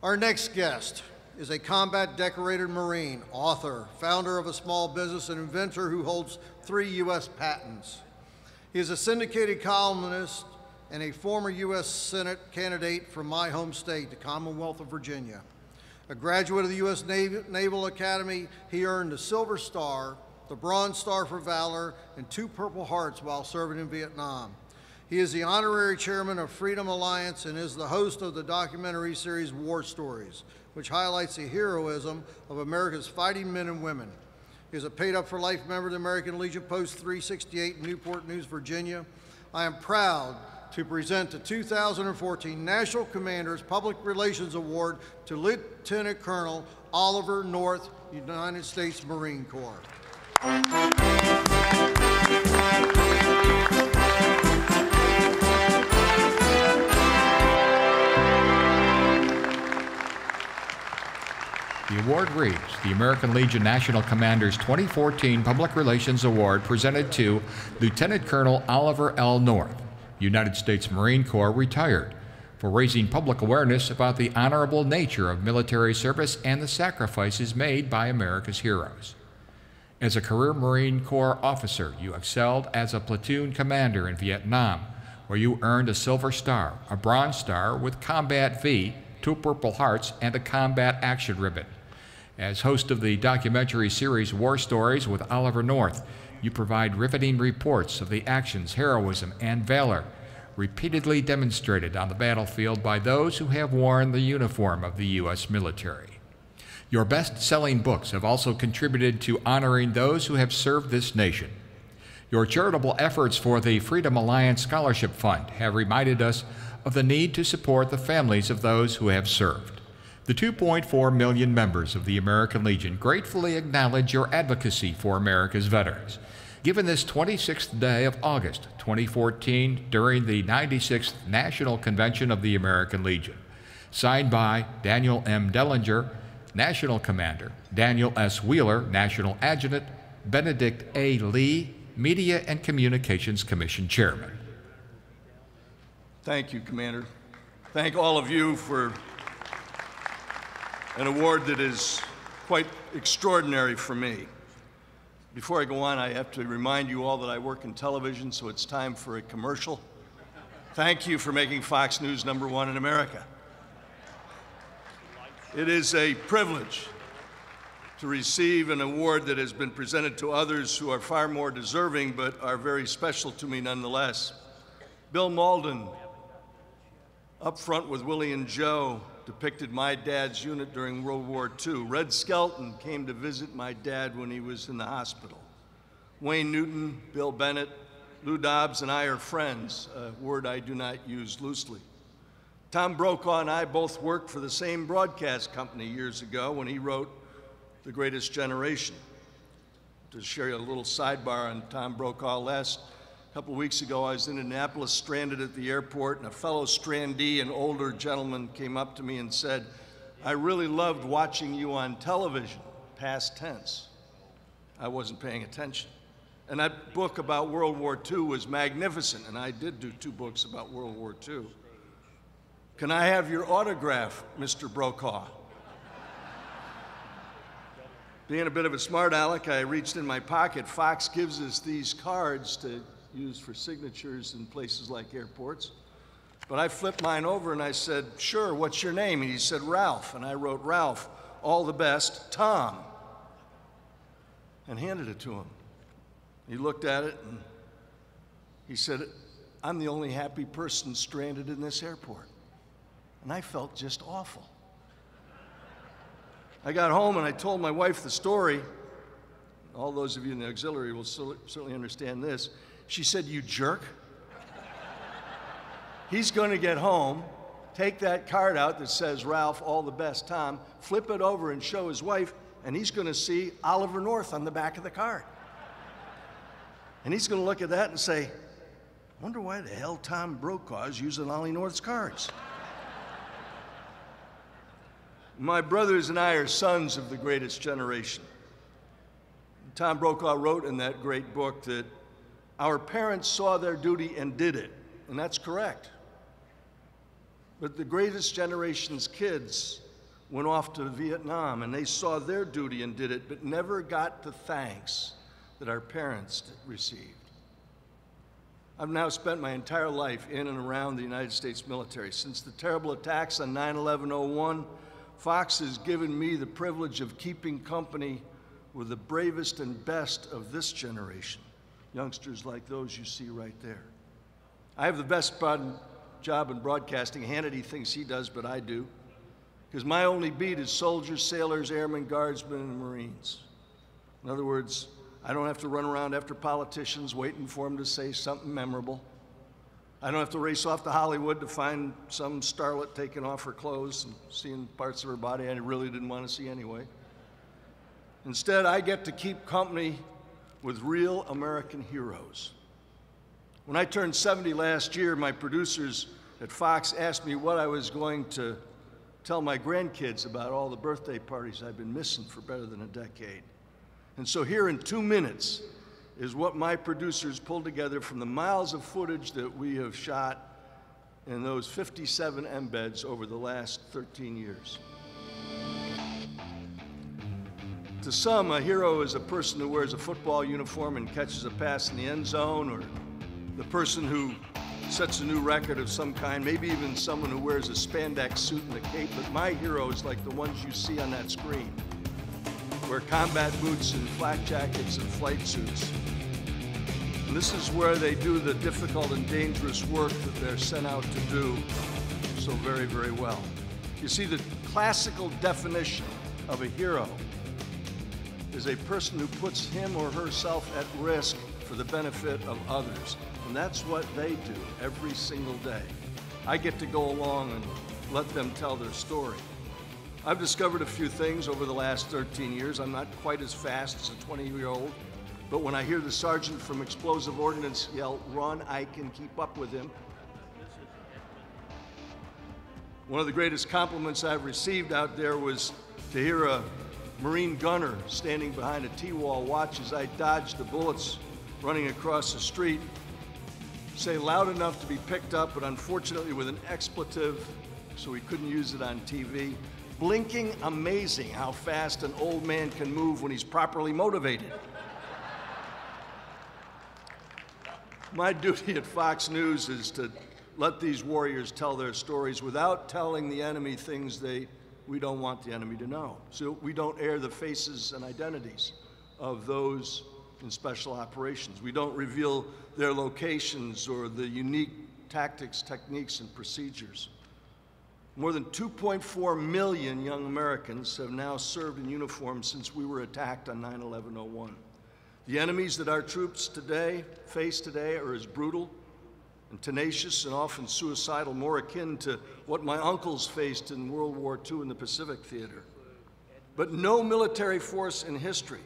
Our next guest is a combat decorated Marine, author, founder of a small business, and inventor who holds 3 U.S. patents. He is a syndicated columnist and a former U.S. Senate candidate from my home state, the Commonwealth of Virginia. A graduate of the U.S. Naval Academy, he earned the Silver Star, the Bronze Star for Valor, and 2 Purple Hearts while serving in Vietnam. He is the honorary chairman of Freedom Alliance and is the host of the documentary series War Stories, which highlights the heroism of America's fighting men and women. He is a paid-up-for-life member of the American Legion Post 368 in Newport News, Virginia. I am proud to present the 2014 National Commander's Public Relations Award to Lieutenant Colonel Oliver North, United States Marine Corps. The award reads, the American Legion National Commander's 2014 Public Relations Award presented to Lieutenant Colonel Oliver L. North, United States Marine Corps, retired, for raising public awareness about the honorable nature of military service and the sacrifices made by America's heroes. As a career Marine Corps officer, you excelled as a platoon commander in Vietnam, where you earned a Silver Star, a Bronze Star with Combat V, 2 Purple Hearts, and a Combat Action Ribbon. As host of the documentary series War Stories with Oliver North, you provide riveting reports of the actions, heroism, and valor repeatedly demonstrated on the battlefield by those who have worn the uniform of the U.S. military. Your best-selling books have also contributed to honoring those who have served this nation. Your charitable efforts for the Freedom Alliance Scholarship Fund have reminded us of the need to support the families of those who have served. The 2.4 million members of the American Legion gratefully acknowledge your advocacy for America's veterans. Given this 26th day of August 2014 during the 96th National Convention of the American Legion, signed by Daniel M. Dellinger, National Commander, Daniel S. Wheeler, National Adjutant, Benedict A. Lee, Media and Communications Commission Chairman. Thank you, Commander. Thank all of you for an award that is quite extraordinary for me. Before I go on, I have to remind you all that I work in television, so it's time for a commercial. Thank you for making Fox News #1 in America. It is a privilege to receive an award that has been presented to others who are far more deserving, but are very special to me nonetheless. Bill Mauldin, up front with Willie and Joe, depicted my dad's unit during World War II. Red Skelton came to visit my dad when he was in the hospital. Wayne Newton, Bill Bennett, Lou Dobbs and I are friends, a word I do not use loosely. Tom Brokaw and I both worked for the same broadcast company years ago when he wrote The Greatest Generation. To share a little sidebar on Tom Brokaw, a couple of weeks ago, I was in Indianapolis, stranded at the airport, and a fellow strandee, an older gentleman, came up to me and said, "I really loved watching you on television," past tense. I wasn't paying attention. And that book about World War II was magnificent, and I did do 2 books about World War II. "Can I have your autograph, Mr. Brokaw?" Being a bit of a smart aleck, I reached in my pocket. Fox gives us these cards to use for signatures in places like airports. But I flipped mine over and I said, "Sure, what's your name?" And he said, "Ralph." And I wrote, "Ralph, all the best, Tom," and handed it to him. He looked at it and he said, "I'm the only happy person stranded in this airport." And I felt just awful. I got home and I told my wife the story. All those of you in the auxiliary will certainly understand this. She said, "You jerk. He's going to get home, take that card out that says, 'Ralph, all the best, Tom,' flip it over and show his wife, and he's going to see Oliver North on the back of the card. And he's going to look at that and say, 'Wonder why the hell Tom Brokaw is using Ollie North's cards.'" My brothers and I are sons of the greatest generation. Tom Brokaw wrote in that great book that our parents saw their duty and did it, and that's correct. But the greatest generation's kids went off to Vietnam and they saw their duty and did it, but never got the thanks that our parents received. I've now spent my entire life in and around the United States military. Since the terrible attacks on 9/11/01, Fox has given me the privilege of keeping company with the bravest and best of this generation, youngsters like those you see right there. I have the best job in broadcasting. Hannity thinks he does, but I do, because my only beat is soldiers, sailors, airmen, guardsmen, and Marines. In other words, I don't have to run around after politicians waiting for them to say something memorable. I don't have to race off to Hollywood to find some starlet taking off her clothes and seeing parts of her body I really didn't want to see anyway. Instead, I get to keep company with real American heroes. When I turned 70 last year, my producers at Fox asked me what I was going to tell my grandkids about all the birthday parties I've been missing for better than a decade. And so here in 2 minutes is what my producers pulled together from the miles of footage that we have shot in those 57 embeds over the last 13 years. To some, a hero is a person who wears a football uniform and catches a pass in the end zone, or the person who sets a new record of some kind, maybe even someone who wears a spandex suit and a cape. But my heroes, like the ones you see on that screen, wear combat boots and flak jackets and flight suits. And this is where they do the difficult and dangerous work that they're sent out to do so very, very well. You see, the classical definition of a hero is a person who puts him or herself at risk for the benefit of others. And that's what they do every single day. I get to go along and let them tell their story. I've discovered a few things over the last 13 years. I'm not quite as fast as a 20-year-old, but when I hear the sergeant from Explosive Ordnance yell, "Run," I can keep up with him. One of the greatest compliments I've received out there was to hear a Marine gunner standing behind a T-wall watch as I dodged the bullets running across the street say loud enough to be picked up, but unfortunately with an expletive, so we couldn't use it on TV. Blinking amazing how fast an old man can move when he's properly motivated. My duty at Fox News is to let these warriors tell their stories without telling the enemy things we don't want the enemy to know. So we don't air the faces and identities of those in special operations. We don't reveal their locations or the unique tactics, techniques, and procedures. More than 2.4 million young Americans have now served in uniform since we were attacked on 9/11/01. The enemies that our troops face today are as brutal and tenacious and often suicidal, more akin to what my uncles faced in World War II in the Pacific Theater. But no military force in history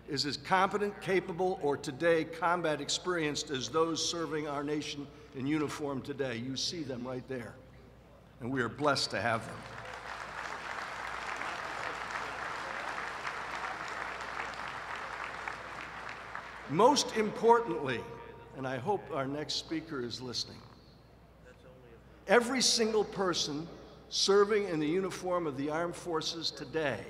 is as competent, capable, or today combat experienced as those serving our nation in uniform today. You see them right there, and we are blessed to have them. Most importantly, and I hope our next speaker is listening, every single person serving in the uniform of the armed forces today,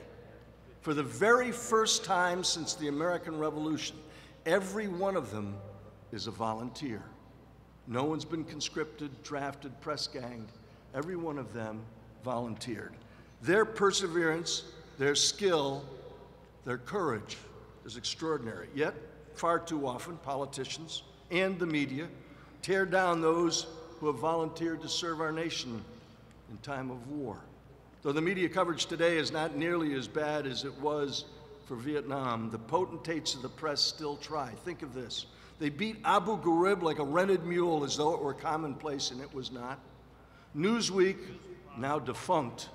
for the very first time since the American Revolution, every one of them is a volunteer. No one's been conscripted, drafted, press-ganged. Every one of them volunteered. Their perseverance, their skill, their courage is extraordinary. Yet, far too often, politicians and the media tear down those who have volunteered to serve our nation in time of war. Though the media coverage today is not nearly as bad as it was for Vietnam, the potentates of the press still try. Think of this. They beat Abu Ghraib like a rented mule as though it were commonplace, and it was not. Newsweek, now defunct,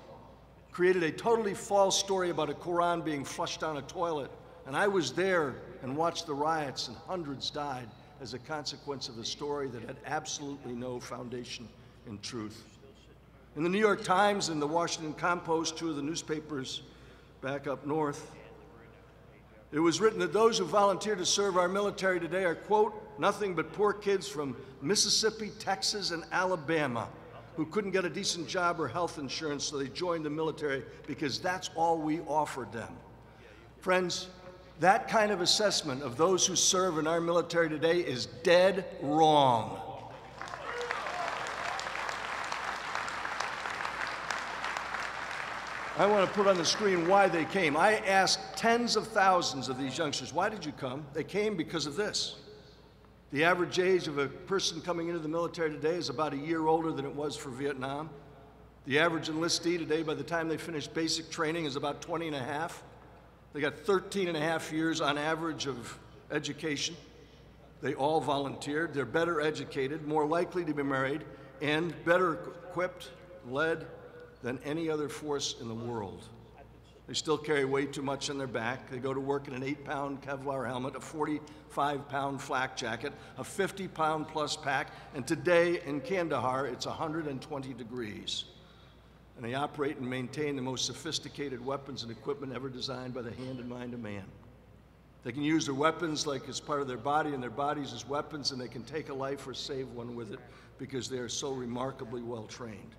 created a totally false story about a Quran being flushed down a toilet, and I was there and watched the riots, and hundreds died as a consequence of a story that had absolutely no foundation in truth. In the New York Times and the Washington Compost, two of the newspapers back up north, it was written that those who volunteer to serve our military today are, quote, nothing but poor kids from Mississippi, Texas, and Alabama who couldn't get a decent job or health insurance, so they joined the military because that's all we offered them. Friends, that kind of assessment of those who serve in our military today is dead wrong. I want to put on the screen why they came. I asked tens of thousands of these youngsters, why did you come? They came because of this. The average age of a person coming into the military today is about a year older than it was for Vietnam. The average enlistee today, by the time they finish basic training, is about 20 and a half. They got 13 and a half years on average of education. They all volunteered. They're better educated, more likely to be married, and better equipped, led than any other force in the world. They still carry way too much on their back. They go to work in an 8-pound Kevlar helmet, a 45-pound flak jacket, a 50-pound plus pack, and today in Kandahar, it's 120 degrees. And they operate and maintain the most sophisticated weapons and equipment ever designed by the hand and mind of man. They can use their weapons like as part of their body and their bodies as weapons, and they can take a life or save one with it because they are so remarkably well trained.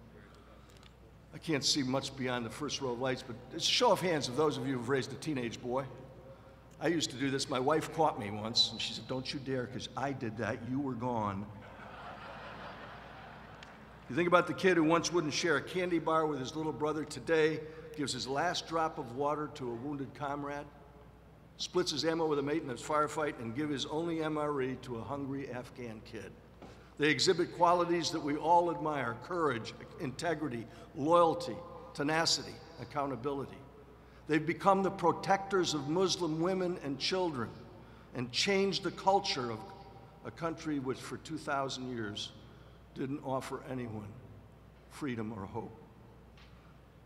I can't see much beyond the first row of lights, but it's a show of hands of those of you who've raised a teenage boy. I used to do this. My wife caught me once, and she said, "Don't you dare, because I did that. You were gone." You think about the kid who once wouldn't share a candy bar with his little brother, today gives his last drop of water to a wounded comrade, splits his ammo with a mate in a firefight, and gives his only MRE to a hungry Afghan kid. They exhibit qualities that we all admire: courage, integrity, loyalty, tenacity, accountability. They've become the protectors of Muslim women and children and changed the culture of a country which for 2,000 years didn't offer anyone freedom or hope.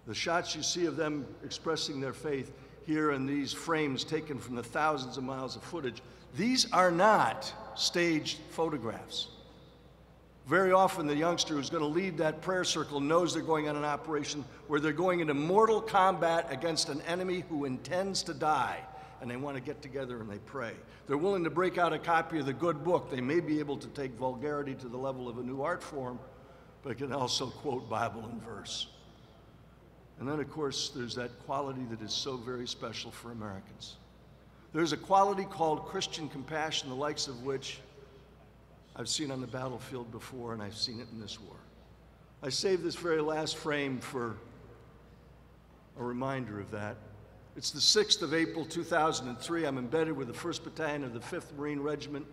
The shots you see of them expressing their faith here in these frames taken from the thousands of miles of footage, these are not staged photographs. Very often the youngster who's going to lead that prayer circle knows they're going on an operation where they're going into mortal combat against an enemy who intends to die, and they want to get together and they pray. They're willing to break out a copy of the good book. They may be able to take vulgarity to the level of a new art form, but can also quote Bible and verse. And then, of course, there's that quality that is so very special for Americans. There's a quality called Christian compassion, the likes of which I've seen on the battlefield before, and I've seen it in this war. I saved this very last frame for a reminder of that. It's the 6th of April, 2003. I'm embedded with the 1st Battalion of the 5th Marine Regiment,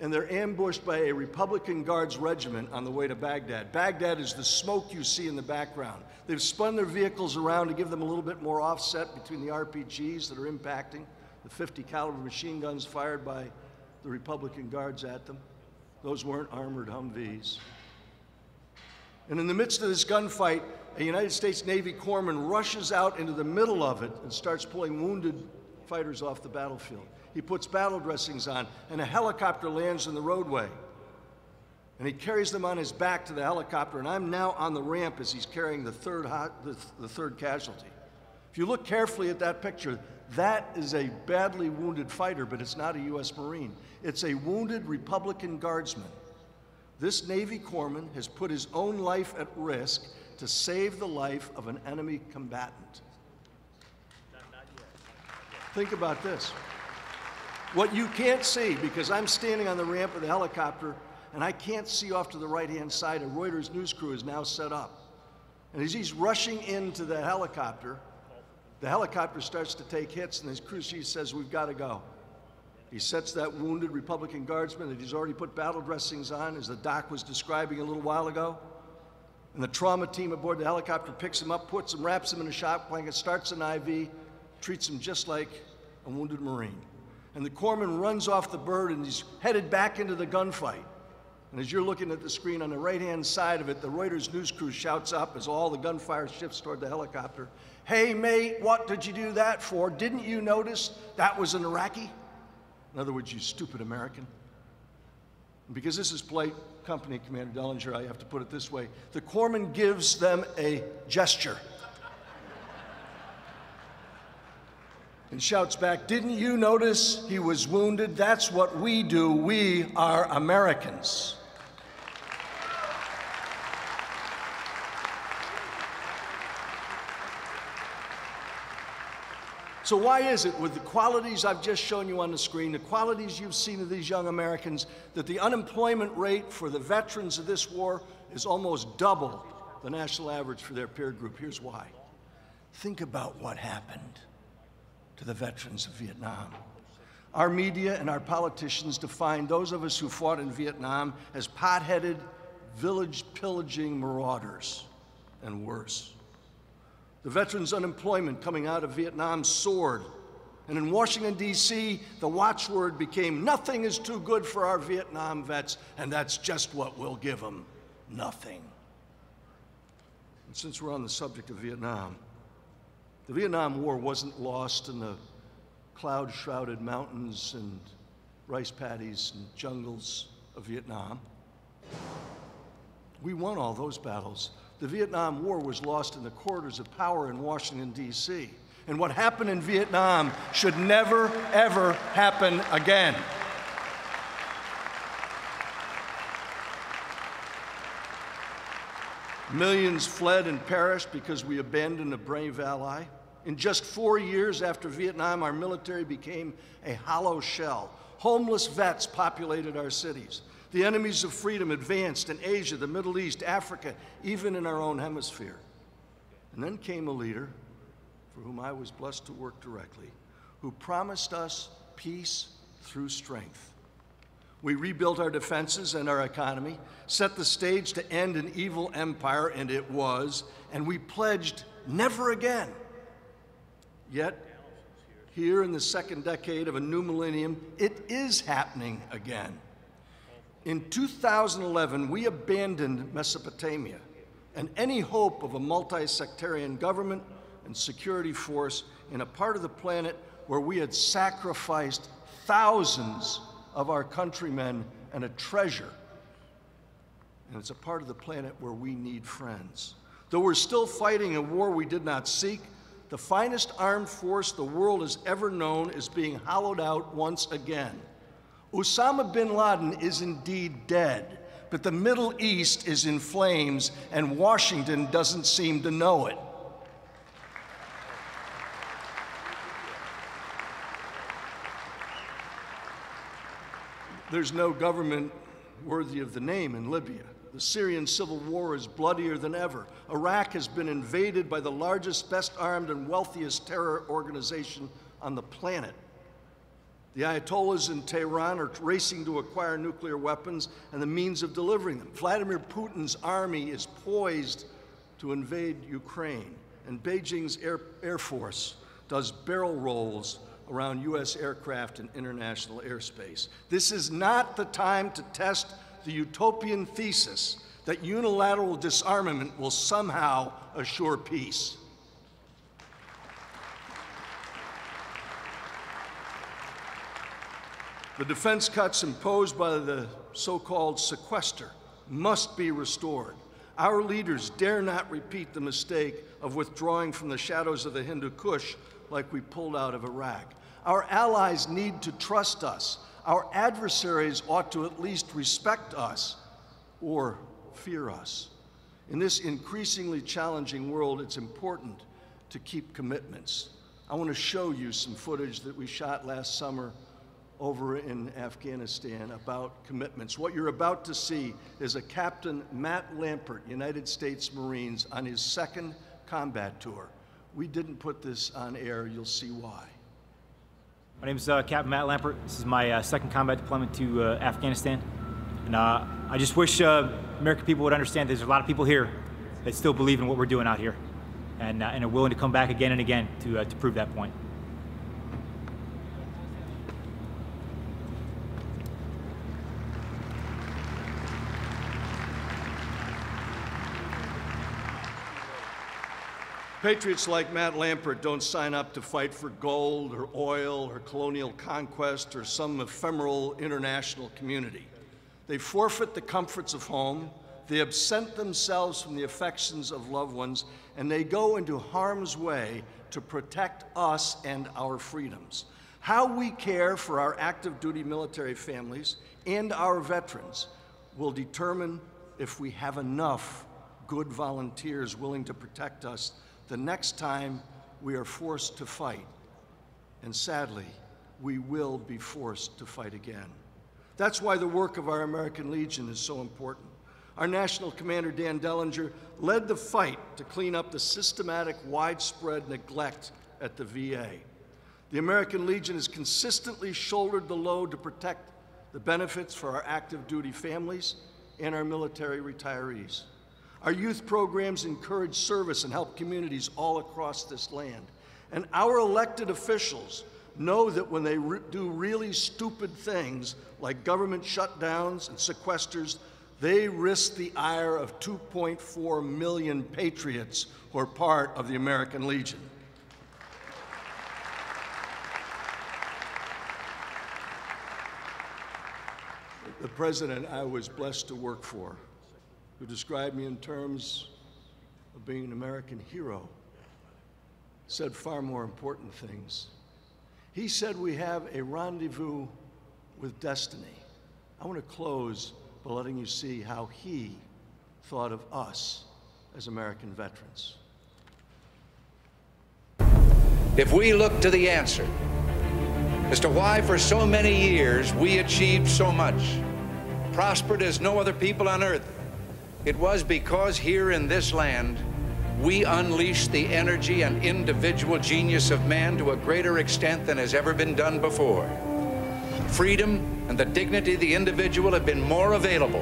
and they're ambushed by a Republican Guards regiment on the way to Baghdad. Baghdad is the smoke you see in the background. They've spun their vehicles around to give them a little bit more offset between the RPGs that are impacting, the 50 caliber machine guns fired by the Republican Guards at them. Those weren't armored Humvees. And in the midst of this gunfight, a United States Navy corpsman rushes out into the middle of it and starts pulling wounded fighters off the battlefield. He puts battle dressings on, and a helicopter lands in the roadway. And he carries them on his back to the helicopter, and I'm now on the ramp as he's carrying the third casualty. If you look carefully at that picture, that is a badly wounded fighter, but it's not a U.S. Marine. It's a wounded Republican Guardsman. This Navy corpsman has put his own life at risk to save the life of an enemy combatant. Think about this. What you can't see, because I'm standing on the ramp of the helicopter and I can't see off to the right-hand side, a Reuters news crew is now set up. And as he's rushing into the helicopter starts to take hits, and his crew chief says, "We've got to go." He sets that wounded Republican Guardsman that he's already put battle dressings on, as the doc was describing a little while ago. And the trauma team aboard the helicopter picks him up, puts him, wraps him in a shock blanket, starts an IV, treats him just like a wounded Marine. And the corpsman runs off the bird and he's headed back into the gunfight. And as you're looking at the screen on the right-hand side of it, the Reuters news crew shouts up as all the gunfire shifts toward the helicopter, "Hey, mate, what did you do that for? Didn't you notice that was an Iraqi?" In other words, you stupid American. And because this is polite company, Commander Dellinger, I have to put it this way. The corpsman gives them a gesture and shouts back, "Didn't you notice he was wounded? That's what we do. We are Americans." So why is it, with the qualities I've just shown you on the screen, the qualities you've seen of these young Americans, that the unemployment rate for the veterans of this war is almost double the national average for their peer group? Here's why. Think about what happened to the veterans of Vietnam. Our media and our politicians define those of us who fought in Vietnam as pot-headed, village-pillaging marauders, and worse. The veterans' unemployment coming out of Vietnam soared, and in Washington, D.C., the watchword became, "Nothing is too good for our Vietnam vets, and that's just what we'll give them, nothing." And since we're on the subject of Vietnam, the Vietnam War wasn't lost in the cloud-shrouded mountains and rice paddies and jungles of Vietnam. We won all those battles. The Vietnam War was lost in the corridors of power in Washington, D.C. And what happened in Vietnam should never, ever happen again. Millions fled and perished because we abandoned a brave ally. In just 4 years after Vietnam, our military became a hollow shell. Homeless vets populated our cities. The enemies of freedom advanced in Asia, the Middle East, Africa, even in our own hemisphere. And then came a leader, for whom I was blessed to work directly, who promised us peace through strength. We rebuilt our defenses and our economy, set the stage to end an evil empire, and it was, and we pledged never again. Yet, here in the second decade of a new millennium, it is happening again. In 2011, we abandoned Mesopotamia and any hope of a multi-sectarian government and security force in a part of the planet where we had sacrificed thousands of our countrymen and a treasure. And it's a part of the planet where we need friends. Though we're still fighting a war we did not seek, the finest armed force the world has ever known is being hollowed out once again. Osama bin Laden is indeed dead, but the Middle East is in flames, and Washington doesn't seem to know it. There's no government worthy of the name in Libya. The Syrian civil war is bloodier than ever. Iraq has been invaded by the largest, best armed, and wealthiest terror organization on the planet. The Ayatollahs in Tehran are racing to acquire nuclear weapons and the means of delivering them. Vladimir Putin's army is poised to invade Ukraine, and Beijing's Air Force does barrel rolls around U.S. aircraft in international airspace. This is not the time to test the utopian thesis that unilateral disarmament will somehow assure peace. The defense cuts imposed by the so-called sequester must be restored. Our leaders dare not repeat the mistake of withdrawing from the shadows of the Hindu Kush like we pulled out of Iraq. Our allies need to trust us. Our adversaries ought to at least respect us or fear us. In this increasingly challenging world, it's important to keep commitments. I want to show you some footage that we shot last summer over in Afghanistan about commitments. What you're about to see is a Captain Matt Lampert, United States Marines, on his second combat tour. We didn't put this on air. You'll see why. My name is Captain Matt Lampert. This is my second combat deployment to Afghanistan. And I just wish American people would understand there's a lot of people here that still believe in what we're doing out here and are willing to come back again and again to prove that point. Patriots like Matt Lampert don't sign up to fight for gold or oil or colonial conquest or some ephemeral international community. They forfeit the comforts of home, they absent themselves from the affections of loved ones, and they go into harm's way to protect us and our freedoms. How we care for our active duty military families and our veterans will determine if we have enough good volunteers willing to protect us the next time we are forced to fight and sadly, we will be forced to fight again. That's why the work of our American Legion is so important. Our National Commander, Dan Dellinger, led the fight to clean up the systematic, widespread neglect at the VA. The American Legion has consistently shouldered the load to protect the benefits for our active duty families and our military retirees. Our youth programs encourage service and help communities all across this land. And our elected officials know that when they do really stupid things like government shutdowns and sequesters, they risk the ire of 2.4 million patriots who are part of the American Legion. The president I was blessed to work for, who described me in terms of being an American hero, said far more important things. He said we have a rendezvous with destiny. I want to close by letting you see how he thought of us as American veterans. If we look to the answer as to why for so many years we achieved so much, prospered as no other people on earth, it was because here in this land we unleashed the energy and individual genius of man to a greater extent than has ever been done before. Freedom and the dignity of the individual have been more available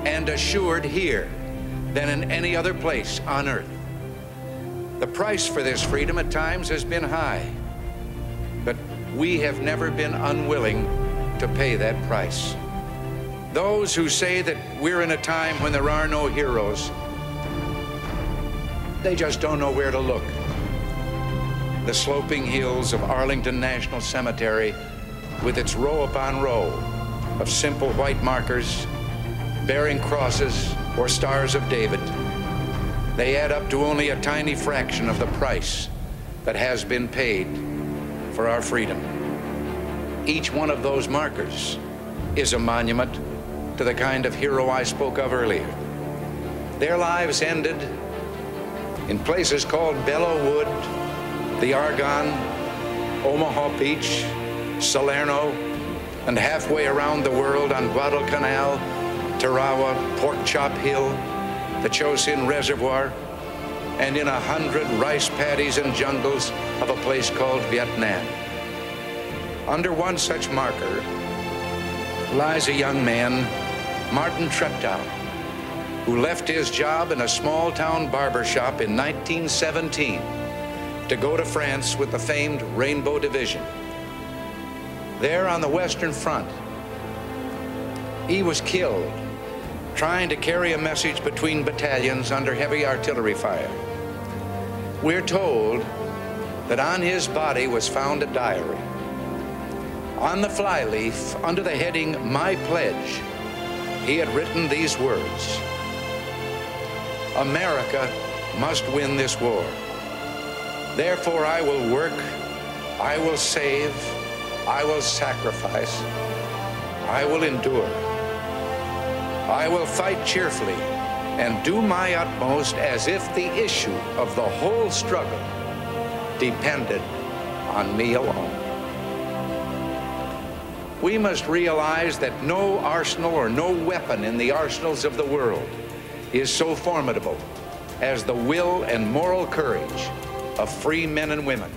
and assured here than in any other place on earth. The price for this freedom at times has been high, but we have never been unwilling to pay that price. Those who say that we're in a time when there are no heroes, they just don't know where to look. The sloping hills of Arlington National Cemetery, with its row upon row of simple white markers bearing crosses or stars of David, they add up to only a tiny fraction of the price that has been paid for our freedom. Each one of those markers is a monument to the kind of hero I spoke of earlier. Their lives ended in places called Belleau Wood, the Argonne, Omaha Beach, Salerno, and halfway around the world on Guadalcanal, Tarawa, Pork Chop Hill, the Chosin Reservoir, and in 100 rice paddies and jungles of a place called Vietnam. Under one such marker lies a young man, Martin Treptow, who left his job in a small-town barber shop in 1917 to go to France with the famed Rainbow Division. There on the Western Front, he was killed trying to carry a message between battalions under heavy artillery fire. We're told that on his body was found a diary. On the flyleaf, under the heading, "My Pledge," he had written these words: "America must win this war. Therefore I will work, I will save, I will sacrifice, I will endure. I will fight cheerfully and do my utmost as if the issue of the whole struggle depended on me alone." We must realize that no arsenal or no weapon in the arsenals of the world is so formidable as the will and moral courage of free men and women.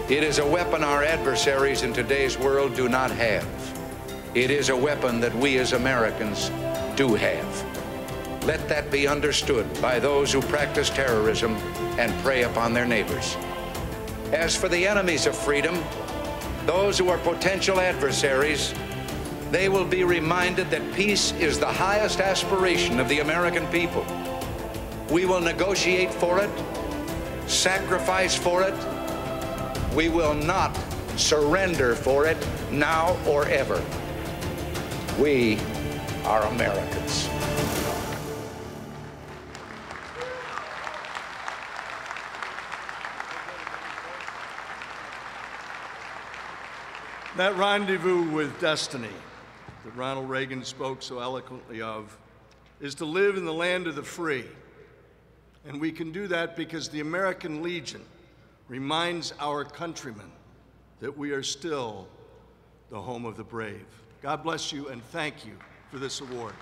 It is a weapon our adversaries in today's world do not have. It is a weapon that we as Americans do have. Let that be understood by those who practice terrorism and prey upon their neighbors. As for the enemies of freedom, those who are potential adversaries, they will be reminded that peace is the highest aspiration of the American people. We will negotiate for it, sacrifice for it. We will not surrender for it now or ever. We are Americans. That rendezvous with destiny that Ronald Reagan spoke so eloquently of is to live in the land of the free. And we can do that because the American Legion reminds our countrymen that we are still the home of the brave. God bless you, and thank you for this award.